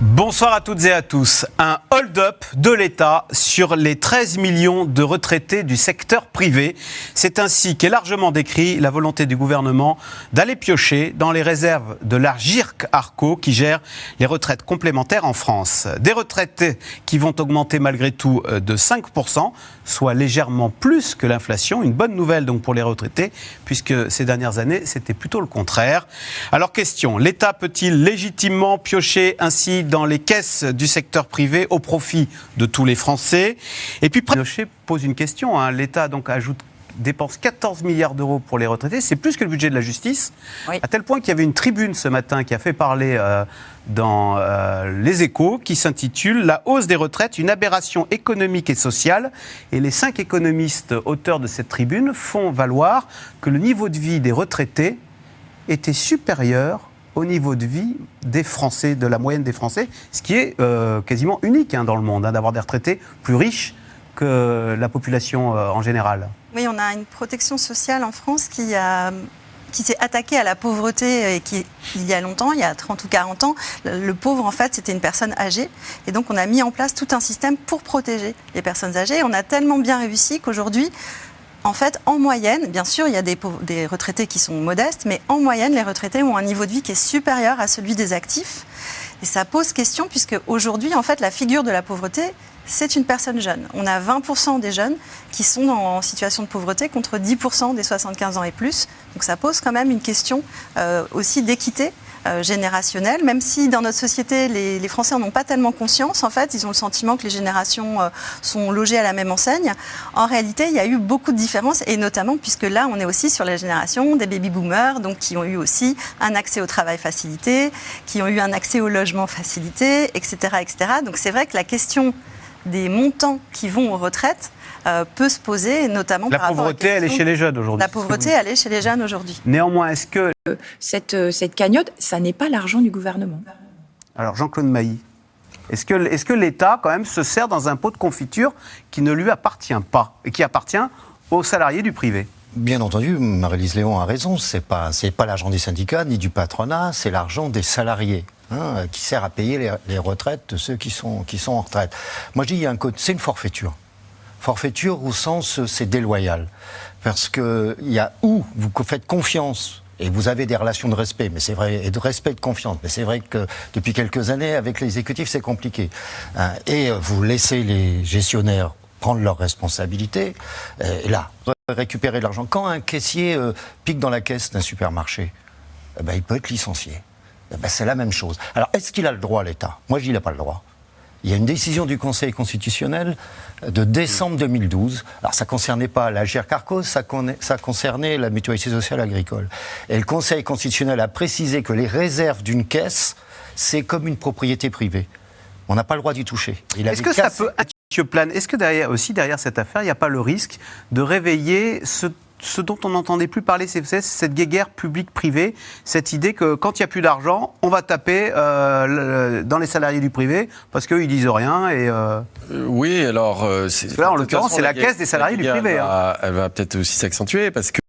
Bonsoir à toutes et à tous. Un hold-up de l'État sur les 13 millions de retraités du secteur privé. C'est ainsi qu'est largement décrit la volonté du gouvernement d'aller piocher dans les réserves de l'Agirc-Arrco qui gère les retraites complémentaires en France. Des retraités qui vont augmenter malgré tout de 5%, soit légèrement plus que l'inflation. Une bonne nouvelle donc pour les retraités, puisque ces dernières années, c'était plutôt le contraire. Alors question, l'État peut-il légitimement piocher ainsi dans les caisses du secteur privé au profit de tous les Français? Et puis Pinochet pose une question, l'État donc dépense 14 milliards d'euros pour les retraités, c'est plus que le budget de la justice, oui. À tel point qu'il y avait une tribune ce matin qui a fait parler dans Les Échos, qui s'intitule « La hausse des retraites, une aberration économique et sociale ». Et les 5 économistes auteurs de cette tribune font valoir que le niveau de vie des retraités était supérieur au niveau de vie des Français, de la moyenne des Français, ce qui est quasiment unique dans le monde, d'avoir des retraités plus riches que la population en général. Oui, on a une protection sociale en France qui s'est attaquée à la pauvreté et il y a longtemps, il y a 30 ou 40 ans, le pauvre, en fait, c'était une personne âgée. Et donc, on a mis en place tout un système pour protéger les personnes âgées. Et on a tellement bien réussi qu'aujourd'hui, en fait, en moyenne, bien sûr, il y a des retraités qui sont modestes, mais en moyenne, les retraités ont un niveau de vie qui est supérieur à celui des actifs. Et ça pose question, puisque aujourd'hui, en fait, la figure de la pauvreté, c'est une personne jeune. On a 20% des jeunes qui sont en situation de pauvreté contre 10% des 75 ans et plus. Donc ça pose quand même une question aussi d'équité générationnelle, même si dans notre société, les Français n'en ont pas tellement conscience. En fait, ils ont le sentiment que les générations sont logées à la même enseigne. En réalité, il y a eu beaucoup de différences, et notamment puisque là, on est aussi sur la génération des baby-boomers, donc qui ont eu aussi un accès au travail facilité, qui ont eu un accès au logement facilité, etc., etc. Donc c'est vrai que la question des montants qui vont aux retraites peut se poser, notamment par rapport à la pauvreté, elle est chez les jeunes aujourd'hui. La pauvreté, elle est chez les jeunes aujourd'hui. Néanmoins, est-ce que cette cagnotte, ça n'est pas l'argent du gouvernement? Alors Jean-Claude Mailly, est-ce que l'État quand même se sert dans un pot de confiture qui ne lui appartient pas et qui appartient aux salariés du privé? Bien entendu, Marie-Lise Léon a raison, c'est pas l'argent des syndicats ni du patronat, c'est l'argent des salariés. Qui sert à payer les retraites de ceux qui sont en retraite. Moi je dis, c'est une forfaiture. Forfaiture au sens, c'est déloyal. Parce qu'il y a où vous faites confiance, et vous avez des relations de respect, mais c'est vrai, et de respect et de confiance. Mais c'est vrai que depuis quelques années, avec l'exécutif, c'est compliqué. Et vous laissez les gestionnaires prendre leurs responsabilités, et là, récupérer de l'argent. Quand un caissier pique dans la caisse d'un supermarché, il peut être licencié. C'est la même chose. Alors, est-ce qu'il a le droit, l'État? Moi, je dis qu'il n'a pas le droit. Il y a une décision du Conseil constitutionnel de décembre 2012. Alors, ça ne concernait pas l'Agirc-Arrco, ça concernait la mutualité sociale agricole. Et le Conseil constitutionnel a précisé que les réserves d'une caisse, c'est comme une propriété privée. On n'a pas le droit d'y toucher. Est-ce que ça peut... Monsieur Plane, est-ce que derrière cette affaire, il n'y a pas le risque de réveiller ce dont on n'entendait plus parler, c'est cette guéguerre publique-privée, cette idée que quand il n'y a plus d'argent, on va taper dans les salariés du privé parce qu'eux, ils disent rien. Oui, alors... là, en l'occurrence, c'est la caisse des salariés du privé. Elle va peut-être aussi s'accentuer parce que